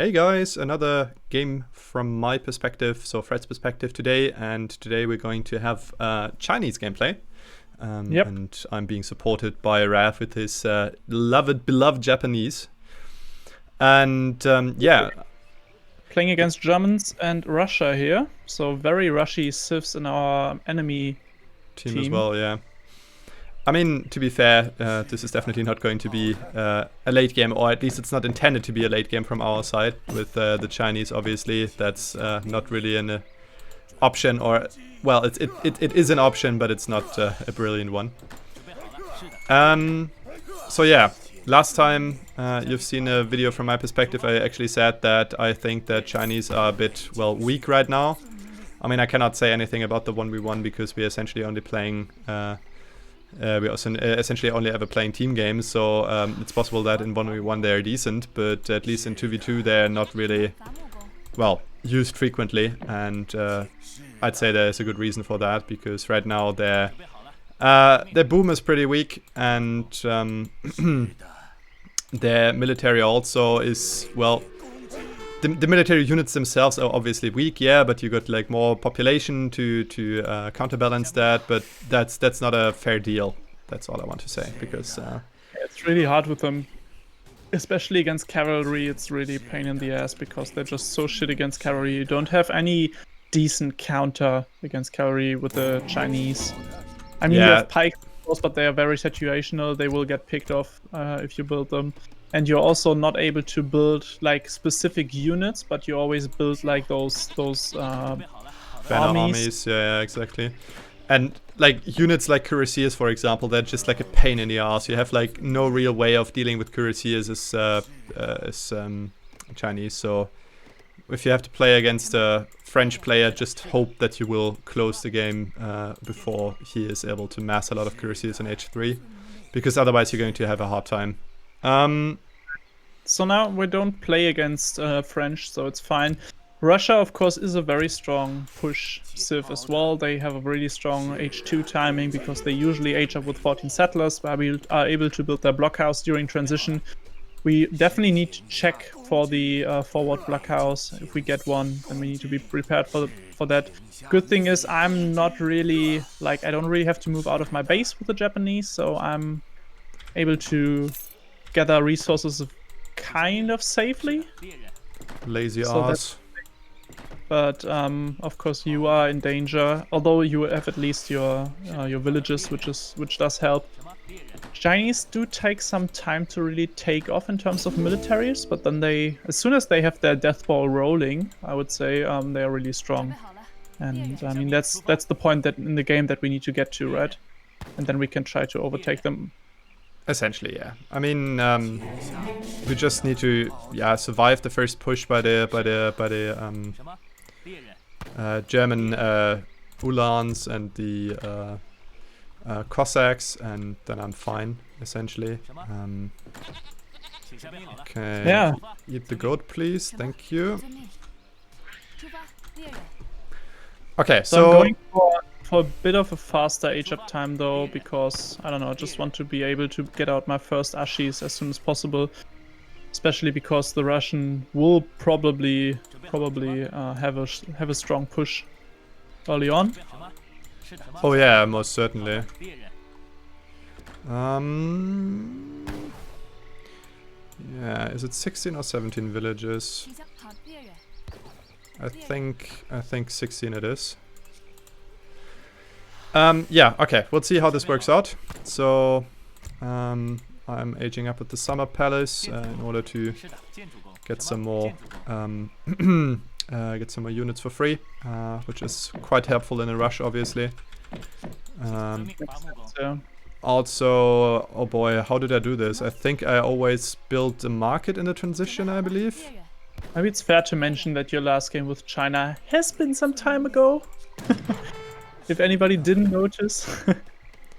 Hey guys, another game from my perspective, so Fred's perspective today, and today we're going to have Chinese gameplay. And I'm being supported by Raph with his beloved Japanese. And yeah. Playing against Germans and Russia here, so very Rushy civs in our enemy team as well, yeah. I mean, to be fair, this is definitely not going to be a late game, or at least it's not intended to be a late game from our side. With the Chinese, obviously, that's not really an option, or well, it is an option, but it's not a brilliant one. So yeah, last time you've seen a video from my perspective, I actually said that I think that Chinese are a bit, well, weak right now. I mean, I cannot say anything about the 1v1 because we're essentially only playing. We also essentially only ever playing team games, so it's possible that in 1v1 they're decent, but at least in 2v2 they're not really, well, used frequently, and I'd say there's a good reason for that, because right now their boom is pretty weak, and their military also is, well, the military units themselves are obviously weak, yeah, but you got like more population to counterbalance that, but that's not a fair deal. That's all I want to say, because it's really hard with them, especially against cavalry. It's really a pain in the ass because they're just so shit against cavalry. You don't have any decent counter against cavalry with the Chinese. I mean, you have pikes, of course, but they are very situational. They will get picked off if you build them. And you're also not able to build like specific units, but you always build like those banner armies. Yeah, exactly. And like units like cuirassiers, for example, they're just like a pain in the ass. You have like no real way of dealing with cuirassiers as Chinese. So if you have to play against a French player, just hope that you will close the game before he is able to mass a lot of cuirassiers in H3, because otherwise you're going to have a hard time. So now we don't play against French, so it's fine. Russia, of course, is a very strong push civ as well. They have a really strong H2 timing because they usually age up with 14 settlers, where we are able to build their blockhouse during transition. We definitely need to check for the forward blockhouse. If we get one, then we need to be prepared for that. Good thing is I'm not really, like, I don't really have to move out of my base with the Japanese, so I'm able to gather resources kind of safely. Lazy ass. But of course you are in danger, although you have at least your villages, which does help. Chinese do take some time to really take off in terms of militaries, but then as soon as they have their death ball rolling, I would say they are really strong. And I mean that's the point that in the game that we need to get to, right? And then we can try to overtake them. Essentially, yeah. I mean, we just need to, survive the first push by the German Uhlans and the Cossacks, and then I'm fine, essentially. Okay. Yeah. Eat the goat, please. Thank you. Okay, so I'm going for a bit of a faster age-up time though, because, I don't know, I just want to be able to get out my first Ashis as soon as possible. Especially because the Russian will probably have a strong push early on. Oh yeah, most certainly. Yeah, is it 16 or 17 villages? I think 16 it is. Yeah, okay, we'll see how this works out. So, I'm aging up at the Summer Palace in order to get some more units for free, which is quite helpful in a rush, obviously. Also, oh boy, how did I do this? I think I always built a market in the transition, I believe. Maybe it's fair to mention that your last game with China has been some time ago. If anybody didn't notice.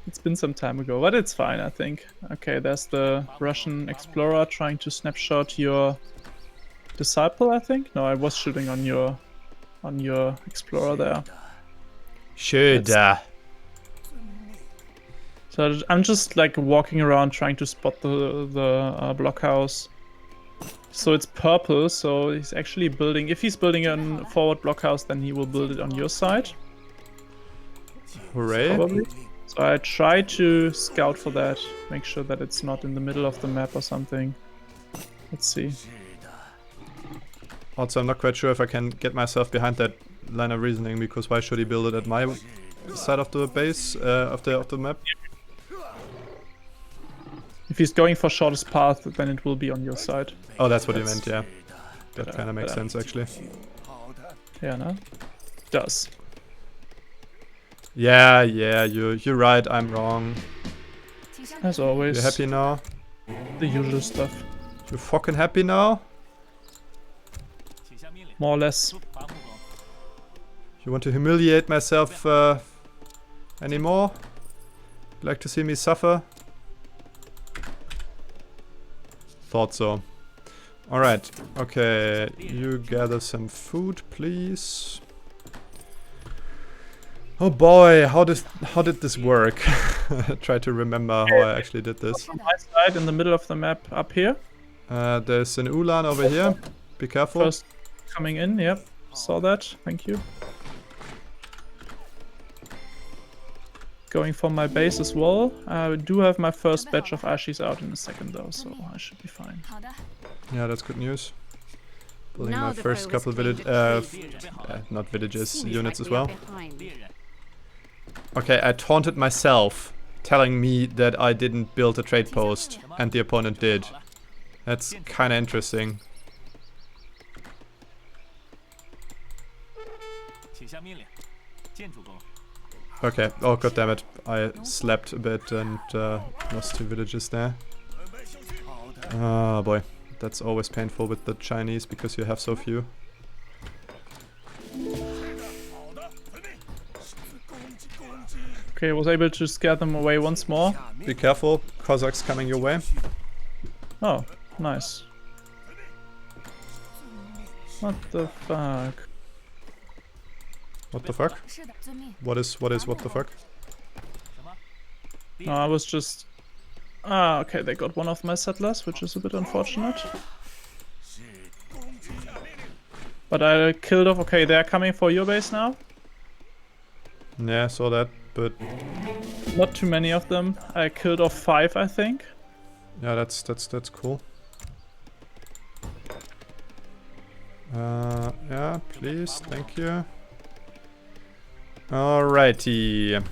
It's been some time ago, but it's fine, I think. Okay, there's the Russian explorer trying to snapshot your disciple, I think. No, I was shooting on your explorer there. Should. So I'm just like walking around trying to spot the blockhouse. So it's purple, so he's actually building... If he's building a forward blockhouse, then he will build it on your side. Hooray. Probably. So I try to scout for that. Make sure that it's not in the middle of the map or something. Let's see. Also, I'm not quite sure if I can get myself behind that line of reasoning, because why should he build it at my side of the base, of the map? If he's going for shortest path, then it will be on your side. Oh, that's what he meant, yeah. That kind of makes sense, actually. Yeah, no? Does. Yeah, you're right, I'm wrong. As always. You happy now? The usual stuff. You fucking happy now? More or less. You want to humiliate myself anymore? You like to see me suffer? Thought so. Alright, okay, you gather some food, please. Oh boy, how did this work? Try to remember how I actually did this. On my side, in the middle of the map, up here. There's an Ulan over here. Be careful. First coming in, yep. Saw that, thank you. Going for my base as well. I do have my first batch of Ashis out in a second though, so I should be fine. Yeah, that's good news. Building Now my the first foe couple was not villages, units as Exactly well. behind. Okay, I taunted myself, telling me that I didn't build a trade post, and the opponent did. That's kinda interesting. Okay, oh goddammit, I slept a bit and lost 2 villages there. Oh boy, that's always painful with the Chinese because you have so few. Okay, I was able to scare them away once more. Be careful, Cossacks coming your way. Oh, nice. What the fuck? What the fuck? What is what the fuck? No, I was just... Ah, okay, they got one of my settlers, which is a bit unfortunate. But I killed off... Okay, they're coming for your base now. Yeah, saw that, but Not too many of them. I killed off 5, I think. yeah, that's cool. Yeah, please, thank you. Alrighty.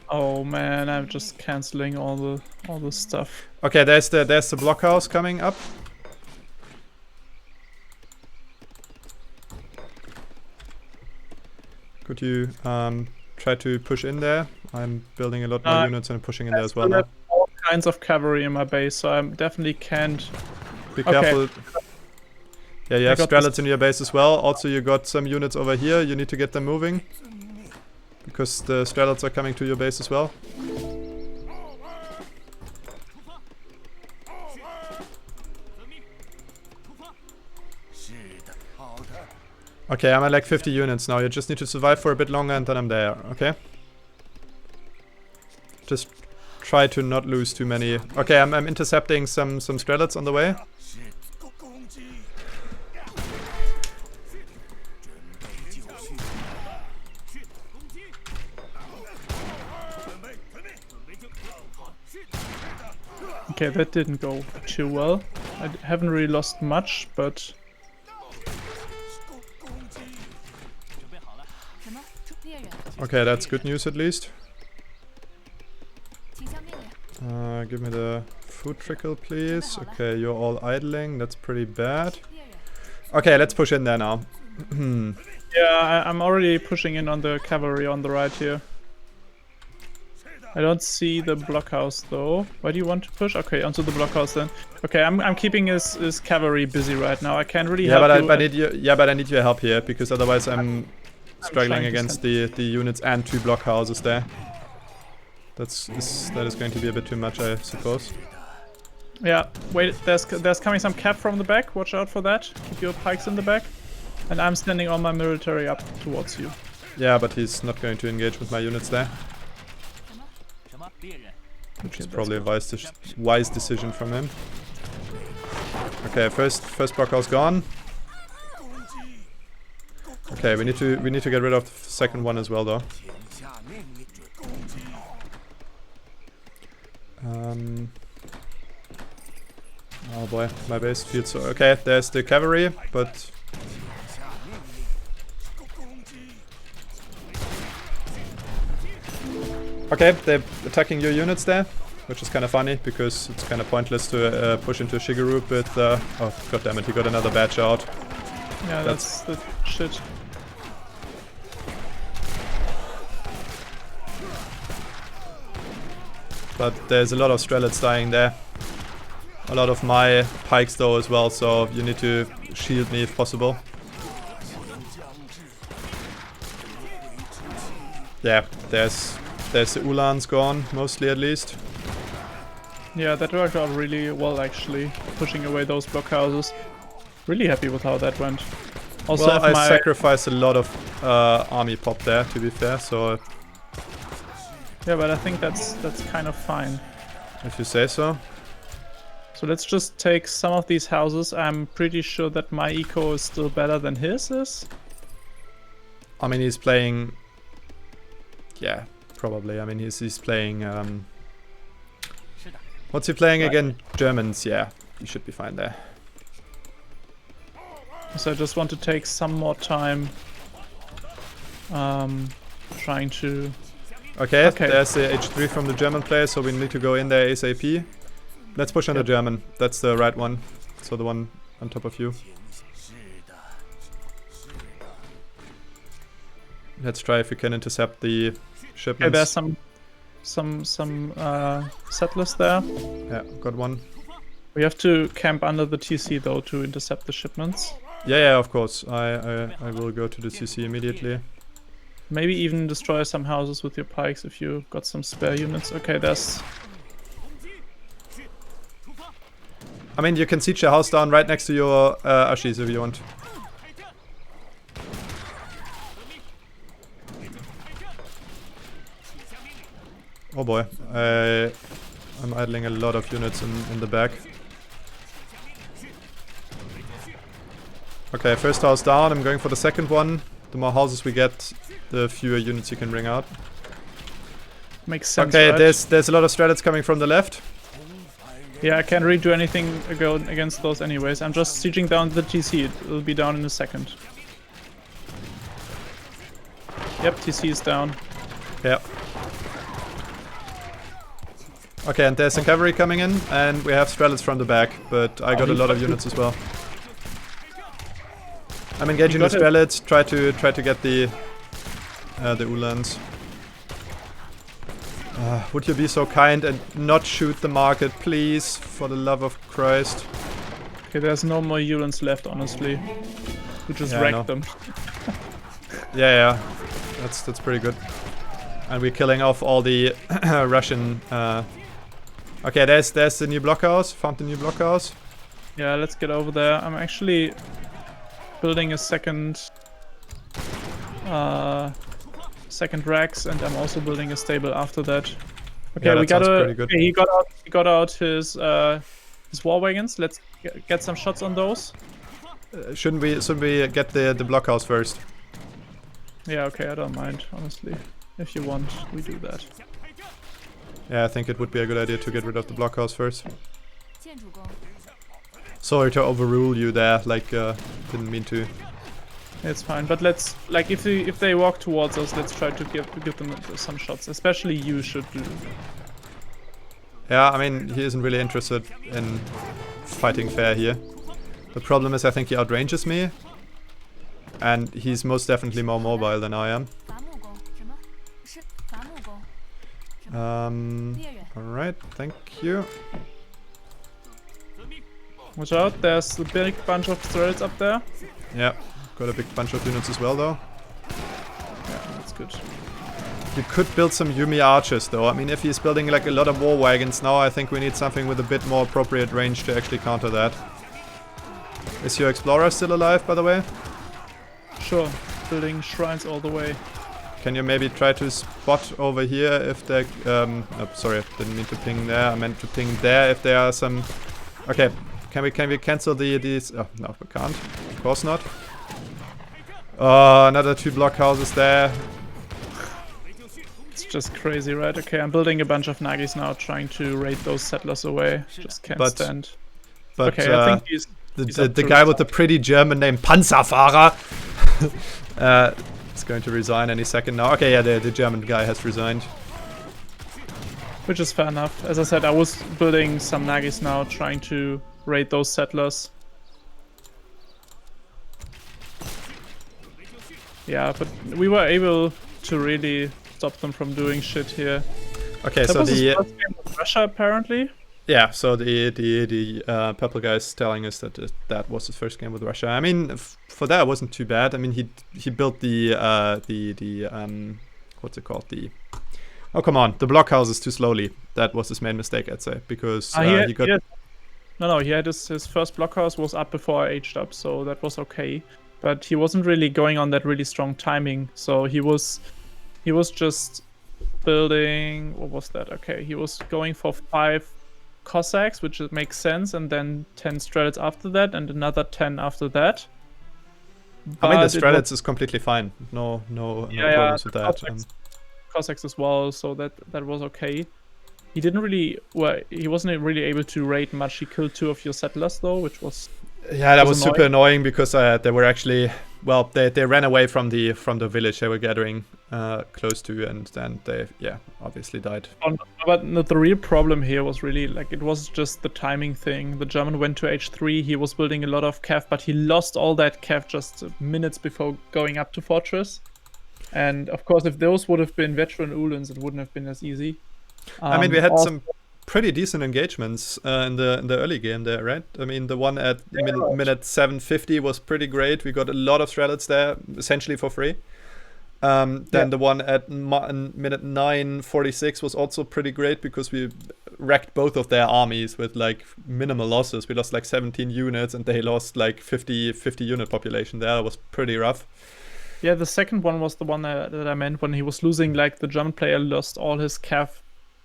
Oh man, I'm just canceling all the stuff. Okay, there's the blockhouse coming up. Could you try to push in there? I'm building a lot more units and pushing in there as well I now. have all kinds of cavalry in my base, so I definitely can't... Be Okay. careful. Yeah, you have got Strelets in your base as well. Also, you got some units over here. You need to get them moving. Because the Strelets are coming to your base as well. Okay, I'm at like 50 units now. You just need to survive for a bit longer and then I'm there, okay? Just try to not lose too many. Okay, I'm intercepting some Strelets on the way. Okay, that didn't go too well. I haven't really lost much, but... Okay, that's good news at least. Give me the food trickle, please. Okay, you're all idling. That's pretty bad. Okay, let's push in there now. Yeah, I'm already pushing in on the cavalry on the right here. I don't see the blockhouse though. Why do you want to push? Okay, onto the blockhouse then. Okay, I'm keeping his cavalry busy right now. I can't really help you. But I need your help here because otherwise I'm struggling against the units and 2 blockhouses there. That is going to be a bit too much, I suppose. Yeah, wait, there's coming some cap from the back. Watch out for that. Keep your pikes in the back. And I'm standing all my military up towards you. Yeah, but he's not going to engage with my units there. Which is probably a wise decision from him. Okay, first blockhouse gone. Okay, we need to get rid of the second one as well, though. Oh boy, my base feels so... Okay, there's the cavalry, but... Okay, they're attacking your units there, which is kind of funny, because it's kind of pointless to push into Shigeru, but... oh, goddammit, he got another badge out. Yeah, that's the shit. But there's a lot of Strelets dying there. A lot of my pikes though as well, so you need to shield me if possible. Yeah, there's the Ulans gone, mostly at least. Yeah, that worked out really well actually, pushing away those blockhouses. Really happy with how that went. Also, well, I sacrificed a lot of army pop there, to be fair, so... Yeah, but I think that's kind of fine. If you say so. So let's just take some of these houses. I'm pretty sure that my eco is still better than his is. I mean, he's playing... Yeah, probably. I mean, he's playing... What's he playing again? Germans, yeah. He should be fine there. So I just want to take some more time trying to... Okay, there's the H3 from the German player, so we need to go in there ASAP. Let's push on the German. That's the right one. So the one on top of you. Let's try if we can intercept the shipments. Okay, there's some settlers there. Yeah, got one. We have to camp under the TC though to intercept the shipments. Yeah, of course. I will go to the CC immediately. Maybe even destroy some houses with your pikes if you got some spare units. Okay, there's... I mean, you can siege your house down right next to your Ashis if you want. Oh boy, I'm idling a lot of units in the back. Okay, first house down, I'm going for the second one. The more houses we get, the fewer units you can bring out. Makes sense, okay, right? there's a lot of Strelets coming from the left. Yeah, I can't really do anything against those anyways. I'm just sieging down the TC. It'll be down in a second. Yep, TC is down. Yeah. Okay, and there's some cavalry coming in, and we have Strelets from the back, but I got a lot of units as well. I'm engaging the Strelets, try to get the Ulans. Would you be so kind and not shoot the market, please? For the love of Christ. Okay, there's no more Ulans left, honestly. We just wrecked them. Yeah, that's pretty good. And we're killing off all the Russian... Okay, there's the new blockhouse. Found the new blockhouse. Yeah, let's get over there. I'm actually building a second Rex, and I'm also building a stable after that. Okay, yeah, we got a. Okay, he got out his war wagons. Let's get some shots on those. Shouldn't we get the blockhouse first? Yeah, okay, I don't mind, honestly. If you want, we do that. Yeah, I think it would be a good idea to get rid of the blockhouse first. Sorry to overrule you there, like, didn't mean to. It's fine, but let's, like, if they walk towards us, let's try to give them some shots. Especially you should do. Yeah, I mean, he isn't really interested in fighting fair here. The problem is I think he outranges me. And he's most definitely more mobile than I am. Alright, thank you. Watch out, there's a big bunch of turrets up there. Yeah, got a big bunch of units as well though. Yeah, that's good. You could build some Yumi archers though. I mean, if he's building like a lot of war wagons now, I think we need something with a bit more appropriate range to actually counter that. Is your explorer still alive, by the way? Sure, building shrines all the way. Can you maybe try to spot over here if there... oh, sorry, I didn't mean to ping there. I meant to ping there if there are some... Okay, Can we cancel these? Oh no, we can't. Of course not. Oh, another 2 blockhouses there. It's just crazy, right? Okay, I'm building a bunch of Nagis now, trying to raid those settlers away. Just can't stand. But okay, I think he's the guy with the pretty German name Panzerfahrer is going to resign any second now. Okay, yeah, the German guy has resigned. Which is fair enough. As I said, I was building some Nagis now, trying to raid those settlers. Yeah, but we were able to really stop them from doing shit here. Okay, that so was his first game with Russia, apparently. Yeah, so the purple guy is telling us that that was his first game with Russia. I mean, for that it wasn't too bad. I mean, he built the what's it called, oh come on, the blockhouses too slowly. That was his main mistake, I'd say, because he got. No, he had his first blockhouse was up before I aged up, so that was okay. But he wasn't really going on that really strong timing, so he was just building. What was that? Okay, he was going for 5 Cossacks, which makes sense, and then 10 Strelets after that, and another 10 after that. I mean, the Strelets is completely fine. No problems with that. Cossacks as well, so that was okay. He didn't really, he wasn't really able to raid much. He killed 2 of your settlers though, which was that was super annoying because they were actually, well, they ran away from the village they were gathering close to, and then they obviously died. But the real problem here was really like it was just the timing thing. The German went to H3. He was building a lot of cav, but he lost all that cav just minutes before going up to fortress. And of course, if those would have been veteran Uhlans, it wouldn't have been as easy. I mean, we had some pretty decent engagements in the early game there, right? I mean, the one at minute 750 was pretty great. We got a lot of Strelets there, essentially for free. Then the one at minute 946 was also pretty great because we wrecked both of their armies with like minimal losses. We lost like 17 units and they lost like 50 unit population there. That was pretty rough. Yeah, the second one was the one that I meant when he was losing, like the German player lost all his cav.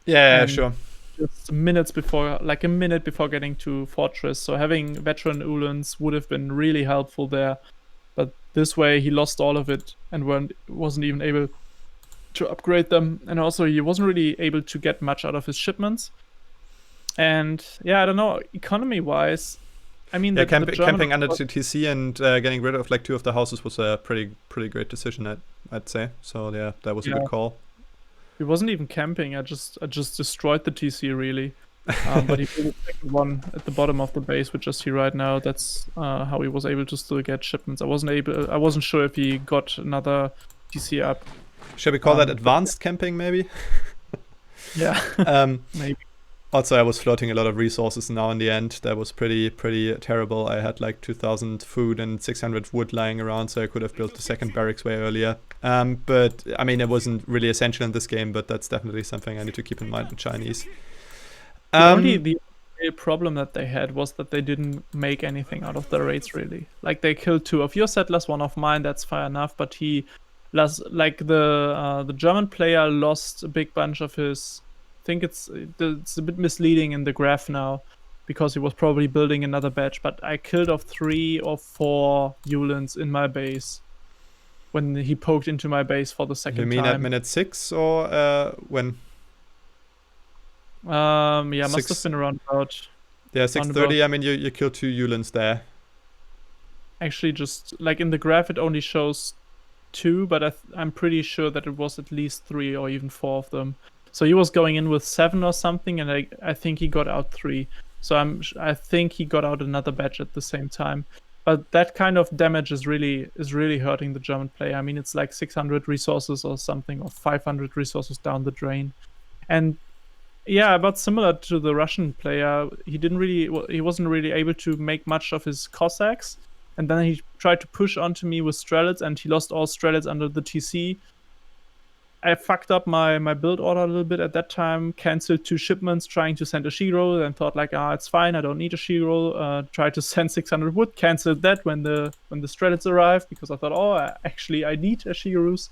Yeah, sure. Just a minute before getting to fortress. So having veteran Uhlans would have been really helpful there. But this way he lost all of it and wasn't even able to upgrade them. And also he wasn't really able to get much out of his shipments. And yeah, I don't know, economy-wise, I mean, camping under the TC and getting rid of like 2 of the houses was a pretty great decision, I'd say. So yeah, that was a good call. He wasn't even camping. I just destroyed the TC really. But he put the second one at the bottom of the base, which I see right now. That's how he was able to still get shipments. I wasn't sure if he got another TC up. Shall we call that advanced camping, maybe? Yeah, maybe. Also, I was floating a lot of resources now in the end. That was pretty terrible. I had like 2,000 food and 600 wood lying around, so I could have built the second barracks way earlier. But, I mean, it wasn't really essential in this game, but that's definitely something I need to keep in mind with Chinese. The problem that they had was that they didn't make anything out of the raids, really. Like, they killed 2 of your settlers, 1 of mine, that's fair enough, but he lost, like, the German player lost a big bunch of his... I think it's a bit misleading in the graph now because he was probably building another batch, but I killed off 3 or 4 Uhlans in my base when he poked into my base for the second time. You mean at minute 6 or when? Yeah, must have been around about... Yeah, 6:30. I mean, you killed 2 Uhlans there. Actually, just like in the graph, it only shows 2, but I'm pretty sure that it was at least 3 or even 4 of them. So he was going in with 7 or something, and I think he got out 3. So I think he got out another batch at the same time. But that kind of damage is really hurting the German player. I mean, it's like 600 resources or something, or 500 resources down the drain. And yeah, but similar to the Russian player, he wasn't really able to make much of his Cossacks. And then he tried to push onto me with Strelets, and he lost all Strelets under the TC. I fucked up my build order a little bit at that time, cancelled 2 shipments trying to send a she-roll, and thought like, it's fine, I don't need a she-roll. Tried to send 600 wood, cancelled that when the Strelets arrived, because I thought, actually I need a she-roos.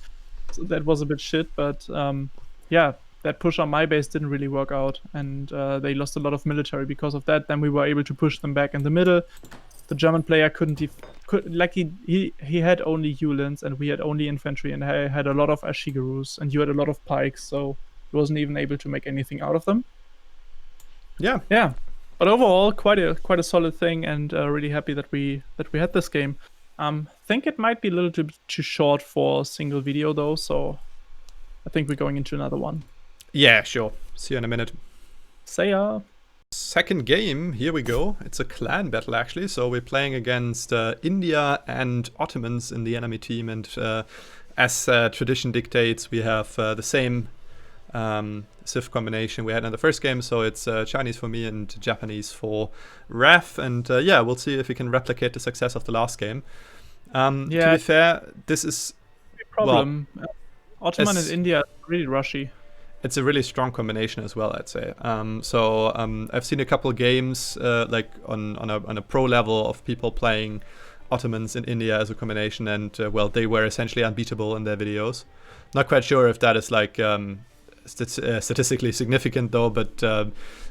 So that was a bit shit, but yeah, that push on my base didn't really work out, and they lost a lot of military because of that. Then we were able to push them back in the middle. The German player he had only Uhlans and we had only infantry, and I had a lot of Ashigarus and you had a lot of pikes, so he wasn't even able to make anything out of them. Yeah. Yeah, but overall quite a solid thing, and really happy that we had this game. Think it might be a little too short for a single video though, so I think we're going into another one. Yeah, sure. See you in a minute. See ya. Second game, here we go. It's a clan battle actually, so we're playing against India and Ottomans in the enemy team, and as tradition dictates, we have the same civ combination we had in the first game, so it's Chinese for me and Japanese for Raf, and yeah, we'll see if we can replicate the success of the last game. To be fair, this is a problem. Well, Ottoman and India are really rushy. It's a really strong combination as well, I'd say. I've seen a couple games like on a pro level of people playing Ottomans in India as a combination, and well, they were essentially unbeatable in their videos. Not quite sure if that is like statistically significant though, but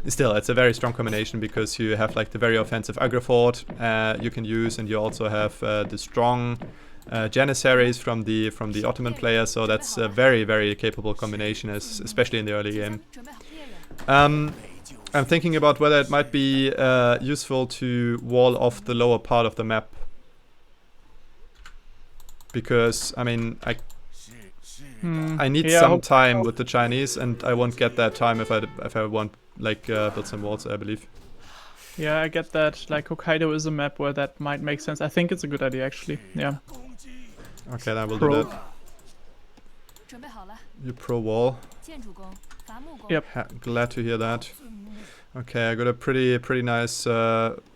still, it's a very strong combination because you have like the very offensive Agrafort you can use, and you also have the strong Janissaries from the Ottoman player, so that's a very, very capable combination, especially in the early game. I'm thinking about whether it might be useful to wall off the lower part of the map, because I mean I need some time with the Chinese, and I won't get that time if I want like build some walls, I believe. Yeah, I get that. Like Hokkaido is a map where that might make sense. I think it's a good idea actually. Yeah. Okay, then we'll do that. You pro wall. Yep. Glad to hear that. Okay, I got a pretty nice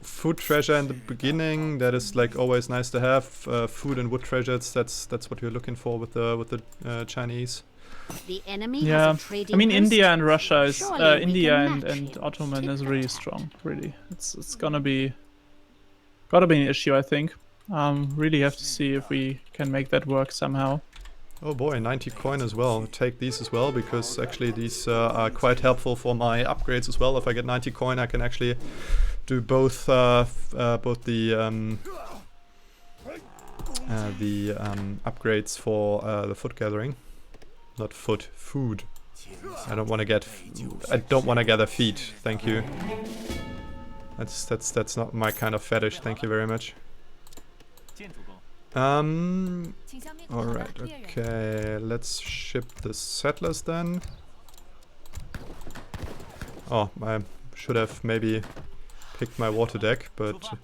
food treasure in the beginning. That is like always nice to have. Food and wood treasures. That's what you're looking for with the Chinese. The enemy yeah, I mean India and Russia is India and Ottoman Ottoman is really strong. Really, it's gotta be an issue, I think. Really have to see if we can make that work somehow. Oh boy, 90 coin as well. Take these as well, because actually these are quite helpful for my upgrades as well. If I get 90 coin, I can actually do both the upgrades for the food gathering. Not food. I don't want to gather feet. Thank you. That's not my kind of fetish. Thank you very much. Alright, okay, let's ship the settlers then. Oh, I should have maybe picked my water deck, but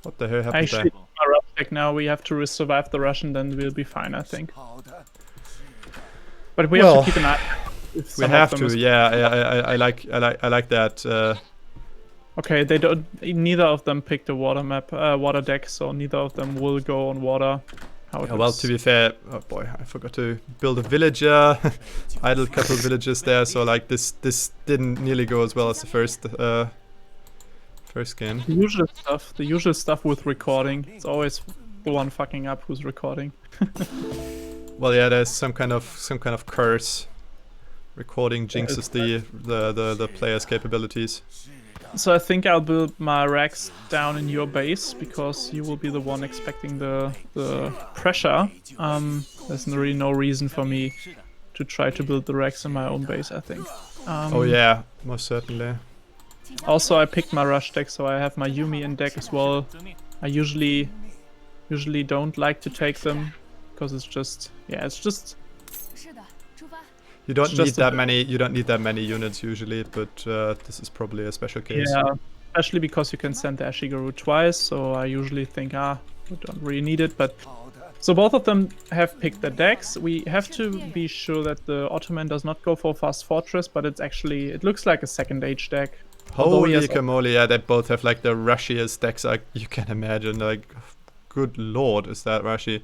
what the hell happened there? My rush deck now, we have to survive the Russian, then we'll be fine, I think. But we have to keep an eye. We have to, yeah. I like that. Okay, they don't. Neither of them picked a water deck, so neither of them will go on water. Well, to be fair, oh boy, I forgot to build a villager. Idle couple villages there, so like this didn't nearly go as well as the first game. The usual stuff with recording. It's always the one fucking up who's recording. Well, yeah, there's some kind of curse. Recording jinxes the player's capabilities. So I think I'll build my racks down in your base, because you will be the one expecting the pressure. There's really no reason for me to try to build the racks in my own base, I think. Oh yeah, most certainly. Also, I picked my rush deck, so I have my Yumi in deck as well. I usually don't like to take them, because it's just You don't need that many. You don't need that many units usually, but this is probably a special case. Yeah, especially because you can send the Ashigaru twice. So I usually think, we don't really need it. But so both of them have picked their decks. We have to be sure that the Ottoman does not go for Fast Fortress, but it looks like a second age deck. Holy camole! Yeah, they both have like the rushiest decks you can imagine. Like, good lord, is that rushy?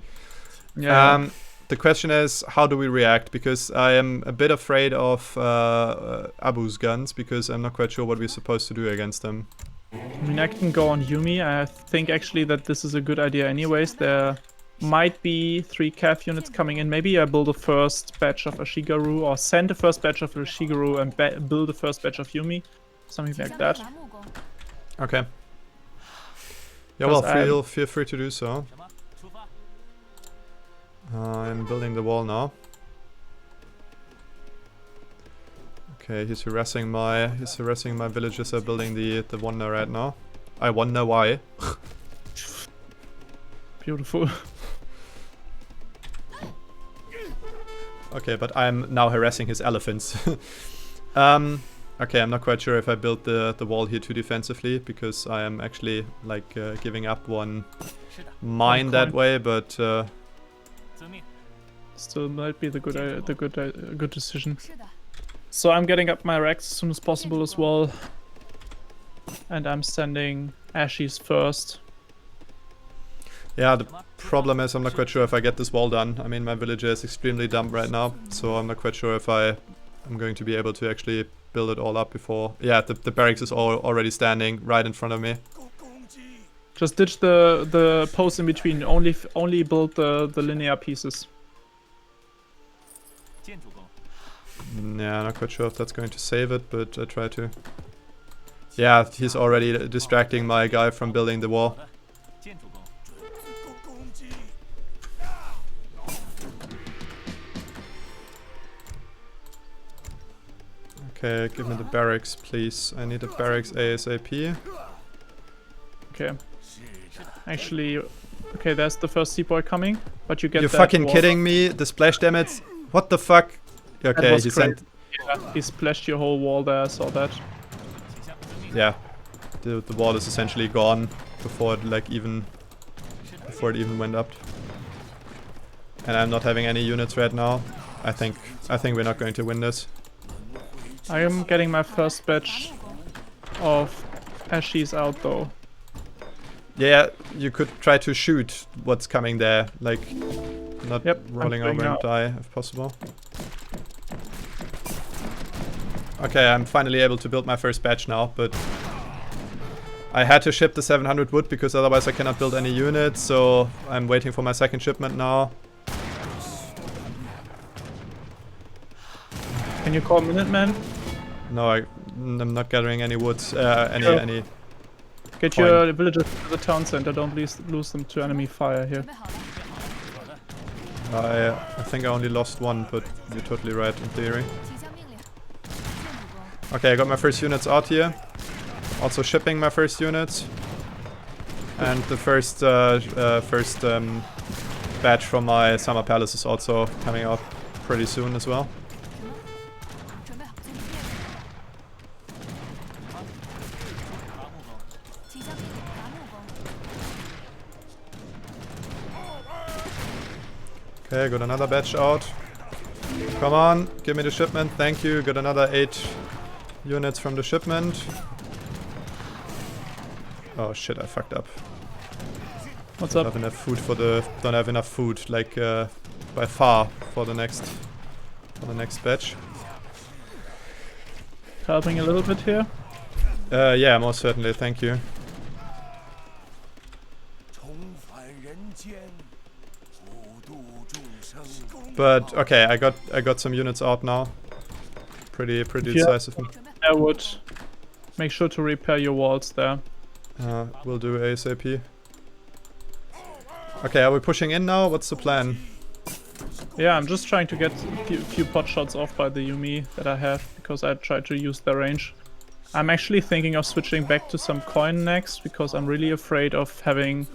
Yeah. The question is, how do we react? Because I am a bit afraid of Abu's guns, because I'm not quite sure what we're supposed to do against them. I mean, I can go on Yumi. I think actually that this is a good idea anyways. They're might be 3 KAF units coming in. Maybe I build a first batch of Ashigaru, or send the first batch of Ashigaru and build the first batch of Yumi. Something like that. Okay. Yeah, well, feel free to do so. I'm building the wall now. Okay, he's harassing my villagers are building the wonder right now. I wonder why. Beautiful. Okay, but I'm now harassing his elephants. Okay, I'm not quite sure if I built the wall here too defensively, because I am actually like giving up one mine that way, but still might be the good decision. So I'm getting up my racks as soon as possible as well, and I'm sending Ashies first. Yeah, the problem is I'm not quite sure if I get this wall done. I mean, my villager is extremely dumb right now, so I'm not quite sure if I'm going to be able to actually build it all up before... Yeah, the barracks is already standing right in front of me. Just ditch the posts in between. Only build the linear pieces. Yeah, I'm not quite sure if that's going to save it, but I try to. Yeah, he's already distracting my guy from building the wall. Okay, give me the barracks, please. I need a barracks ASAP. Okay. Actually, okay, there's the first Seaboy coming, but you get You're that fucking wall. kidding me? The splash damage? What the fuck? Okay, he sent... Yeah, he splashed your whole wall there, I saw that. Yeah. The wall is essentially gone before it even went up. And I'm not having any units right now. I think we're not going to win this. I am getting my first batch of Ashies out though. Yeah, you could try to shoot what's coming there, like not rolling over and die if possible. Okay, I'm finally able to build my first batch now, but I had to ship the 700 wood because otherwise I cannot build any units, so I'm waiting for my second shipment now. Can you call Minutemen? No, I'm not gathering any woods, any... Get your villagers to the town center, don't lose them to enemy fire here. I think I only lost one, but you're totally right in theory. Okay, I got my first units out here. Also shipping my first units. And the first batch from my summer palace is also coming out pretty soon as well. Okay, got another batch out. Come on, give me the shipment. Thank you. Got another 8 units from the shipment. Oh shit, I fucked up. What's up? Don't have enough food for the... Don't have enough food, like by far, for the next batch. Helping a little bit here? Yeah, most certainly. Thank you. But okay, I got some units out now. Pretty decisive. I would make sure to repair your walls there. We'll do ASAP. Okay, are we pushing in now? What's the plan? Yeah, I'm just trying to get a few pot shots off by the Yumi that I have, because I tried to use their range. I'm actually thinking of switching back to some coin next, because I'm really afraid of having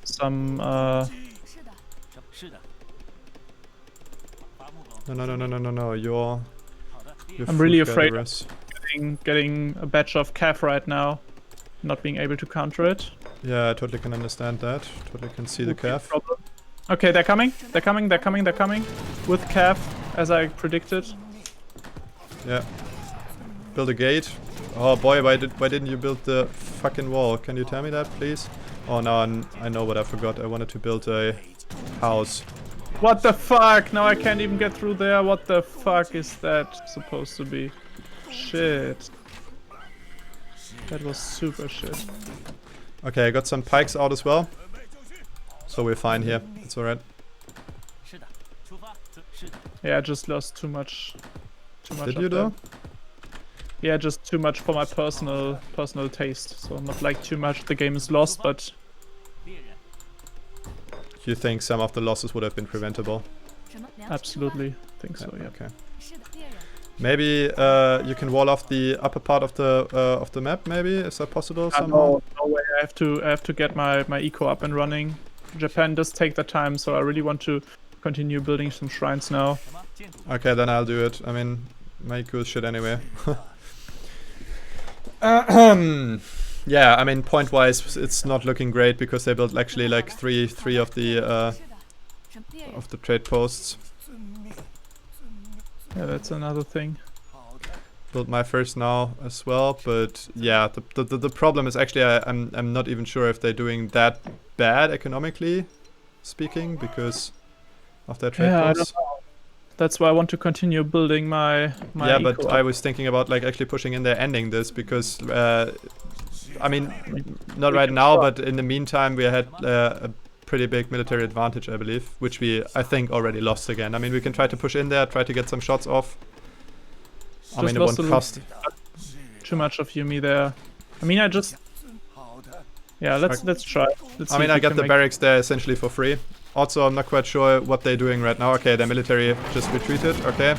some No, you're I'm really afraid of getting a batch of KAF right now, not being able to counter it. Yeah, I totally can understand that. Totally can see the KAF. Okay, they're coming. They're coming with KAF, as I predicted. Yeah. Build a gate. Oh boy, why didn't you build the fucking wall? Can you tell me that, please? Oh, now I know what I forgot. I wanted to build a house. What the fuck? Now I can't even get through there. What the fuck is that supposed to be? Shit. That was super shit. Okay, I got some pikes out as well. So we're fine here. It's alright. Yeah, I just lost too much. Did you though? Yeah, just too much for my personal taste. So not like too much the game is lost, but You think some of the losses would have been preventable? absolutely think so. Yeah. Okay. Maybe you can wall off the upper part of the map. Maybe is that possible somehow? No way. I have to get my eco up and running. Japan does take the time, so I really want to continue building some shrines now. Okay, then I'll do it. I mean, my eco is shit anyway. Yeah, I mean, point-wise, it's not looking great because they built actually like three of the trade posts. Yeah, that's another thing. Built my first now as well, but yeah, the problem is actually I'm not even sure if they're doing that bad economically speaking because of their trade posts. That's why I want to continue building my yeah, eco but up. I was thinking about like actually pushing in there, ending this because I mean, not right now, but in the meantime we had a pretty big military advantage, I believe, which I think already lost again. I mean, we can try to push in there, try to get some shots off. I mean, it won't cost too much of Yumi there. I mean, yeah, let's try. I mean, I got the barracks there essentially for free. Also, I'm not quite sure what they're doing right now. Okay, their military just retreated. Okay.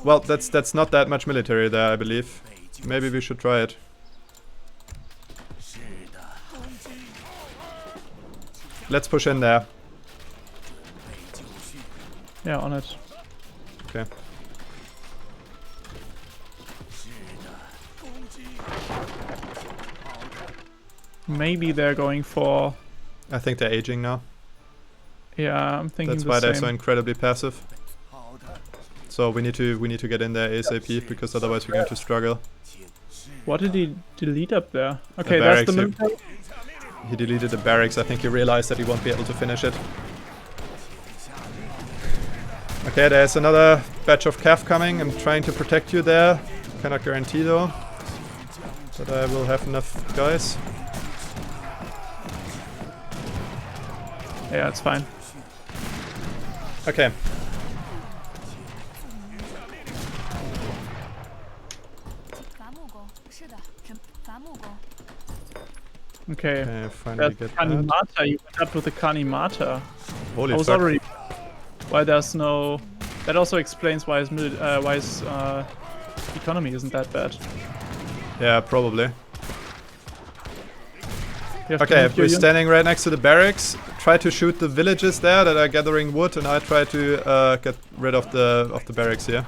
Well, that's not that much military there, I believe. Maybe we should try it. Let's push in there. Yeah, on it. Okay. Maybe they're going for... I think they're aging now. Yeah, I'm thinking that's why they're so incredibly passive. So we need to get in there ASAP because otherwise we're going to struggle. What did he delete up there? Okay, that's the military. He deleted the barracks. I think he realized that he won't be able to finish it. Okay, there's another batch of Cav coming. I'm trying to protect you there. Cannot guarantee though that I will have enough guys. Yeah, it's fine. Okay. Okay, finally get Kanimata, you went up with the Kanimata. Holy I was fuck. already... Why there's no... That also explains why his economy isn't that bad. Yeah, probably. Okay, we're standing right next to the barracks. Try to shoot the villages there that are gathering wood, and I try to get rid of the barracks here.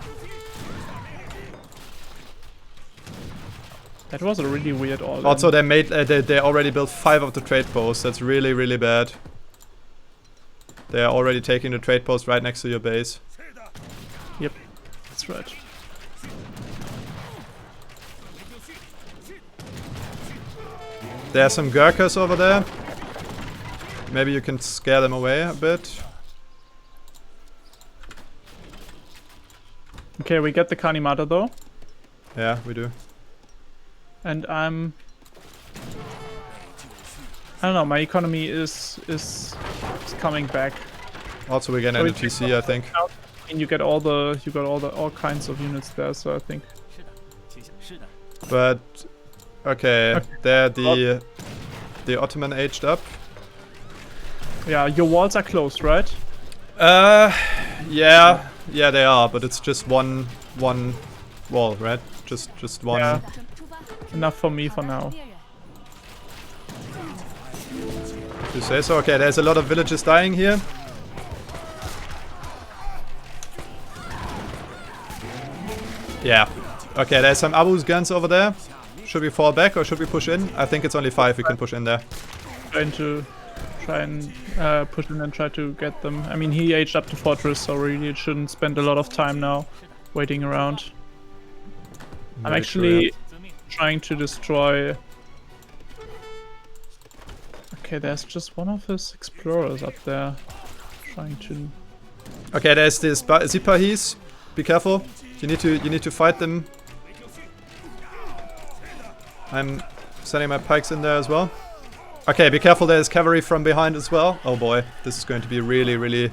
That was a really weird all-in. Also, they already built 5 of the trade posts. That's really, really bad. They are already taking the trade post right next to your base. Yep, that's right. There are some Gurkhas over there. Maybe you can scare them away a bit. Okay, we get the Kanimata though. Yeah, we do. And I don't know, my economy is coming back. Also, we're getting into TC, I think. And you get all kinds of units there, so I think. But okay, there the Ottoman aged up. Yeah, your walls are closed, right? Yeah, they are, but it's just one wall, right? Just one. Yeah. Enough for me for now. You say so? Okay, there's a lot of villages dying here. Yeah. Okay, there's some Abu's guns over there. Should we fall back or should we push in? I think it's only 5 we can push in there. Try and push in and try to get them. I mean, he aged up to fortress, so really it shouldn't spend a lot of time now waiting around. I'm actually trying to destroy... Okay, there's just one of his explorers up there trying to... Okay, there's the Sipahis. Be careful. You need to fight them. I'm sending my pikes in there as well. Okay, be careful, there's cavalry from behind as well. Oh boy, this is going to be really, really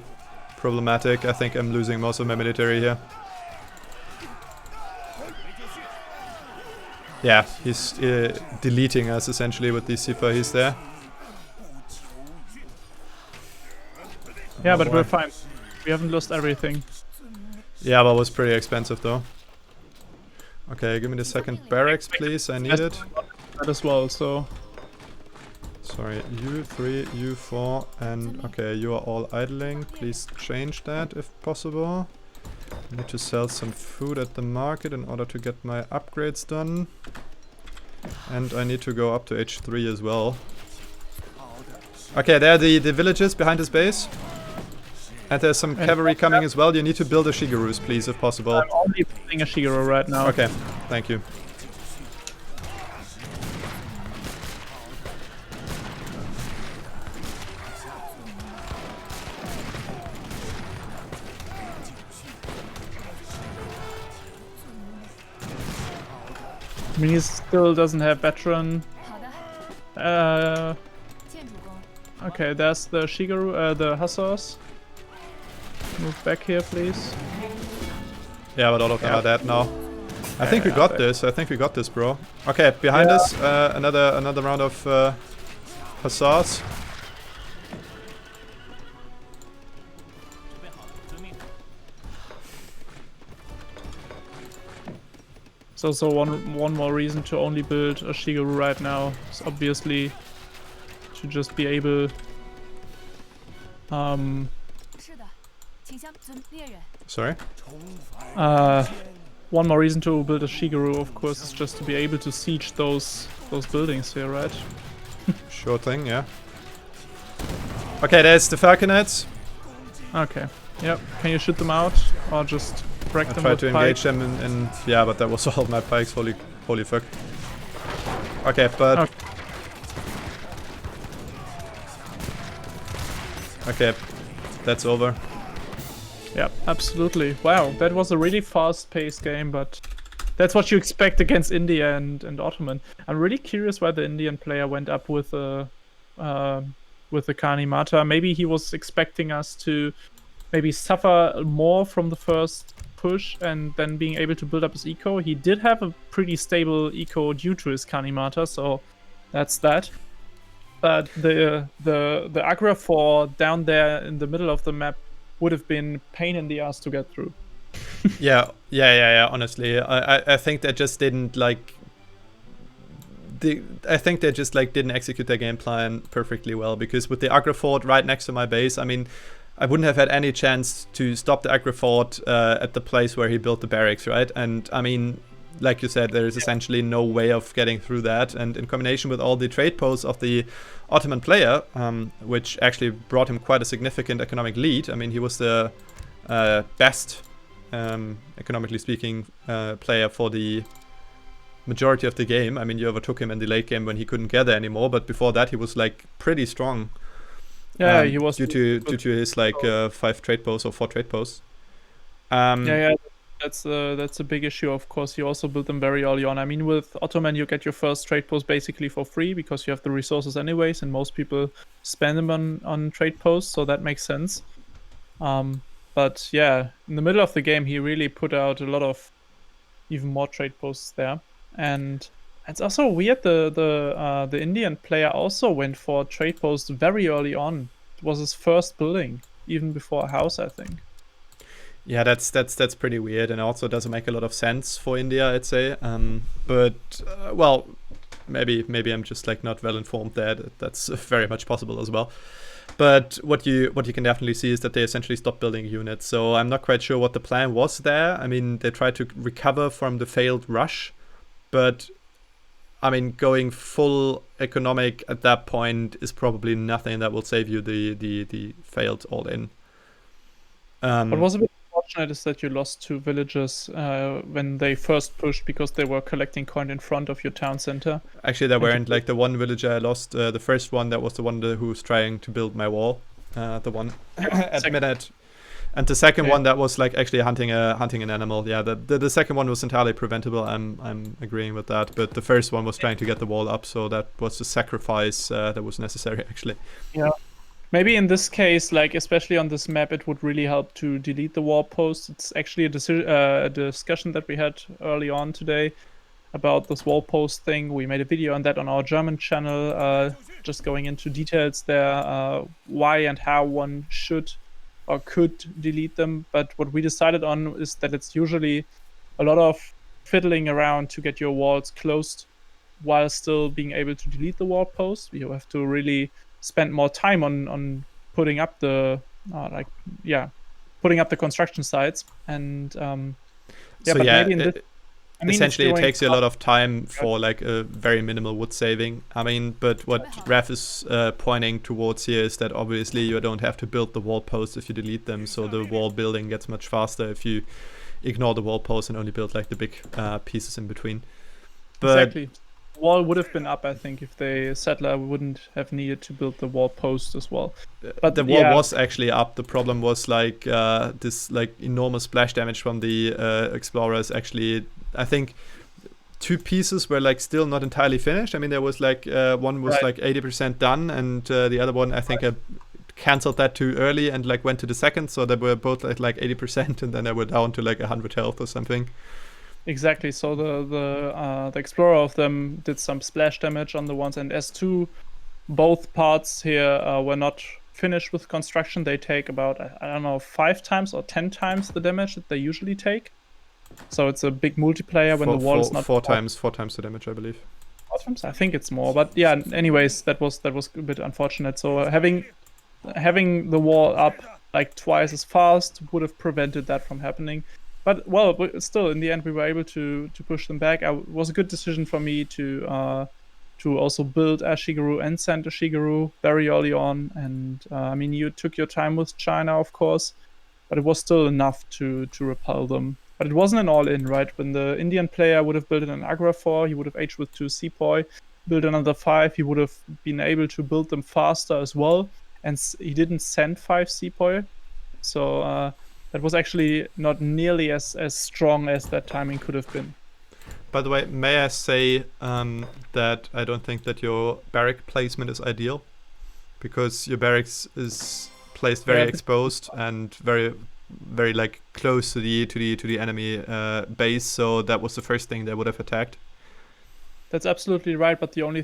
problematic. I think I'm losing most of my military here. Yeah, he's deleting us essentially with these Sipahis there. Yeah, but we're fine. We haven't lost everything. Yeah, but it was pretty expensive though. Okay, give me the second barracks, please. I need it. That as well, so... Sorry, U3, U4, and okay, you are all idling. Please change that if possible. I need to sell some food at the market in order to get my upgrades done. And I need to go up to H3 as well. Okay, there are the villages behind his base. And there's some cavalry coming as well. You need to build a Shigarus, please, if possible. I'm only building a Shigeru right now. Okay, thank you. I mean, he still doesn't have veteran. Okay, there's the Shigeru, the Hussars. Move back here, please. Yeah, but all of them are dead now. I think we got this. I think we got this, bro. Okay, behind us, another round of Hussars. So one more reason to only build a Shigeru right now is obviously to just be able Sorry? one more reason to build a Shigeru, of course, is just to be able to siege those buildings here, right? Sure thing, yeah. Okay, there's the Falconites. Okay. Yep. Can you shoot them out or just break them? I tried with to engage them in yeah, but that was all my pikes. Holy fuck. Okay, but okay, that's over. Yeah, absolutely. Wow, that was a really fast-paced game, but that's what you expect against India and Ottoman. I'm really curious why the Indian player went up with the Kanimata. Maybe he was expecting us to maybe suffer more from the first push and then being able to build up his eco. He did have a pretty stable eco due to his Kanimata, so that's that. But the Agra 4 down there in the middle of the map would have been pain in the ass to get through. Yeah. Honestly, I think they just didn't like. I think they just like didn't execute their game plan perfectly well, because with the Agra fort right next to my base, I mean, I wouldn't have had any chance to stop the Agra fort at the place where he built the barracks, right? And I mean, like you said, there is essentially no way of getting through that. And in combination with all the trade posts of the Ottoman player, which actually brought him quite a significant economic lead. I mean, he was the best, economically speaking, player for the majority of the game. I mean, you overtook him in the late game when he couldn't gather anymore, but before that he was like pretty strong. Yeah, he was due to his like 5 trade posts or 4 trade posts. That's a big issue. Of course, you also built them very early on. I mean, with Ottoman, you get your first trade post basically for free because you have the resources anyways, and most people spend them on trade posts, so that makes sense. But yeah, in the middle of the game, he really put out a lot of even more trade posts there, and it's also weird. The Indian player also went for trade posts very early on. It was his first building, even before a house, I think. Yeah, that's pretty weird, and also doesn't make a lot of sense for India, I'd say. But well, maybe I'm just like not well informed there. That's very much possible as well. But what you can definitely see is that they essentially stopped building units. So I'm not quite sure what the plan was there. I mean, they tried to recover from the failed rush, but I mean, going full economic at that point is probably nothing that will save you the failed all in. What was a bit unfortunate is that you lost 2 villages when they first pushed because they were collecting coin in front of your town center. Actually, there weren't. Like the one villager I lost, the first one, that was the one who was trying to build my wall. The one at And the second one, that was like actually hunting an animal. Yeah, the second one was entirely preventable. I'm agreeing with that. But the first one was trying to get the wall up, so that was the sacrifice that was necessary actually. Yeah. Maybe in this case, like especially on this map, it would really help to delete the wall post. It's actually a discussion that we had early on today about this wall post thing. We made a video on that on our German channel, just going into details there, why and how one should or could delete them. But what we decided on is that it's usually a lot of fiddling around to get your walls closed while still being able to delete the wall post. You have to really spend more time on putting up the putting up the construction sites. And maybe in this, essentially it takes you a lot of time for like a very minimal wood saving. I mean, but what Raf is pointing towards here is that obviously you don't have to build the wall posts if you delete them, so the wall building gets much faster if you ignore the wall posts and only build like the big pieces in between. But exactly. Wall would have been up, I think, if the settler wouldn't have needed to build the wall post as well. But the wall was actually up. The problem was like this like enormous splash damage from the explorers. Actually, I think 2 pieces were like still not entirely finished. I mean, there was like one was like 80% done, and the other one I think I cancelled that too early and like went to the second, so they were both at like 80%, and then they were down to like 100 health or something. Exactly. So the explorer of them did some splash damage on the ones, and S2, both parts here were not finished with construction. They take about, I don't know, 5 times or 10 times the damage that they usually take. So it's a big multiplier when the wall is not 4 times the damage, I believe. 4 times? I think it's more, but yeah. Anyways, that was a bit unfortunate. So having the wall up like twice as fast would have prevented that from happening. But well, still, in the end, we were able to push them back. It was a good decision for me to also build a Shigeru and send a Shigeru very early on. And I mean, you took your time with China, of course, but it was still enough to repel them. But it wasn't an all-in, right? When the Indian player would have built an Agra 4, he would have H with 2 Sepoy, build another 5. He would have been able to build them faster as well. And he didn't send 5 Sepoy, so that was actually not nearly as strong as that timing could have been. By the way, may I say that I don't think that your barrack placement is ideal, because your barracks is placed very exposed and very, very like close to the enemy base. So that was the first thing they would have attacked. That's absolutely right, but the only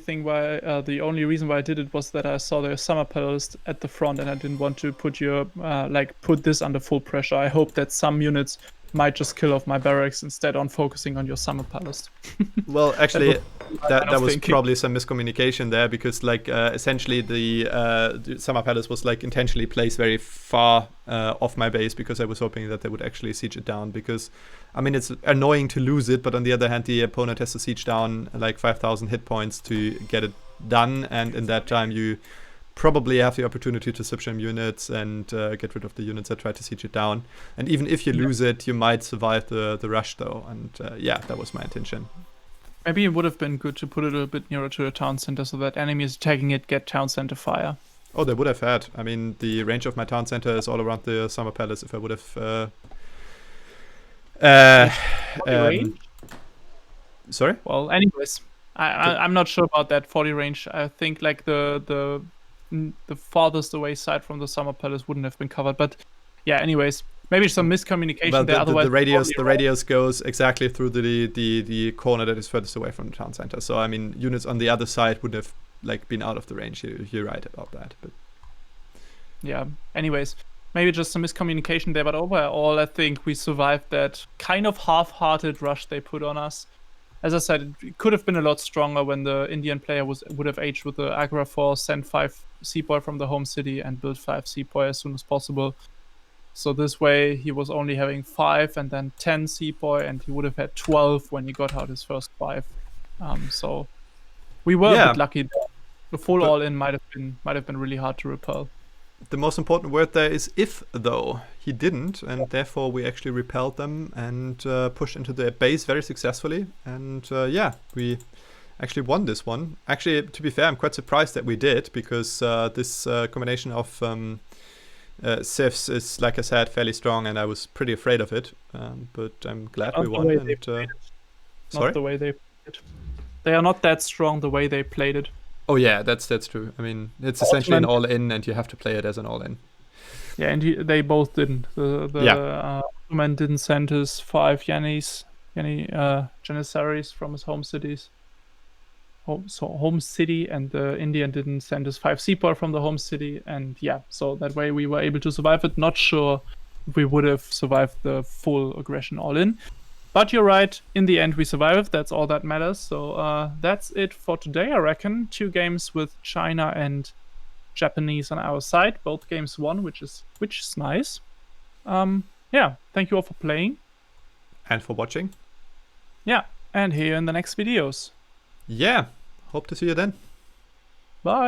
reason why I did it was that I saw the summer palace at the front, and I didn't want to put put this under full pressure. I hope that some units might just kill off my barracks instead on focusing on your summer palace. Well, actually, that was probably some miscommunication there, because like essentially the summer palace was like intentionally placed very far off my base, because I was hoping that they would actually siege it down. Because I mean, it's annoying to lose it, but on the other hand, the opponent has to siege down like 5,000 hit points to get it done, and in that time you probably have the opportunity to subsume units and get rid of the units that try to siege it down. And even if you lose it, you might survive the rush though. And yeah, that was my intention. Maybe it would have been good to put it a bit nearer to the town center, so that enemies attacking it get town center fire. Oh, they would have had. I mean, the range of my town center is all around the summer palace. If I would have range? Sorry? Well, anyways, I'm not sure about that 40 range. I think like the farthest away side from the summer palace wouldn't have been covered. But yeah, anyways, maybe some miscommunication there. Otherwise, the radius goes exactly through the corner that is furthest away from the town center. So I mean, units on the other side would have like been out of the range. You're right about that. But yeah, anyways, maybe just some miscommunication there. But overall, I think we survived that kind of half-hearted rush they put on us. As I said, it could have been a lot stronger when the Indian player would have aged with the Agra 4, send 5 Sepoy from the home city and build 5 Sepoy as soon as possible. So this way he was only having 5 and then 10 Sepoy, and he would have had 12 when he got out his first 5. So we were a bit lucky there. The full all-in might have been really hard to repel. The most important word there is if, though. He didn't, and therefore we actually repelled them and pushed into their base very successfully. And yeah, we actually won this one. Actually, to be fair, I'm quite surprised that we did, because this combination of Civs is, like I said, fairly strong, and I was pretty afraid of it. But I'm glad we won. And, sorry? Not the way they played it. They are not that strong the way they played it. Oh yeah, that's true. I mean, it's essentially an all-in, and you have to play it as an all-in. Yeah, and they both didn't. The Ottoman didn't send his 5 Janissaries from his home cities. Home city, and the Indian didn't send his 5 Sepoy from the home city, and yeah, so that way we were able to survive it. Not sure if we would have survived the full aggression all in, but you're right, in the end we survived. That's all that matters. So that's it for today, I reckon. 2 games with China and Japanese on our side, both games won, which is nice. Yeah, thank you all for playing and for watching. Yeah, and see you in the next videos. Yeah, hope to see you then. Bye.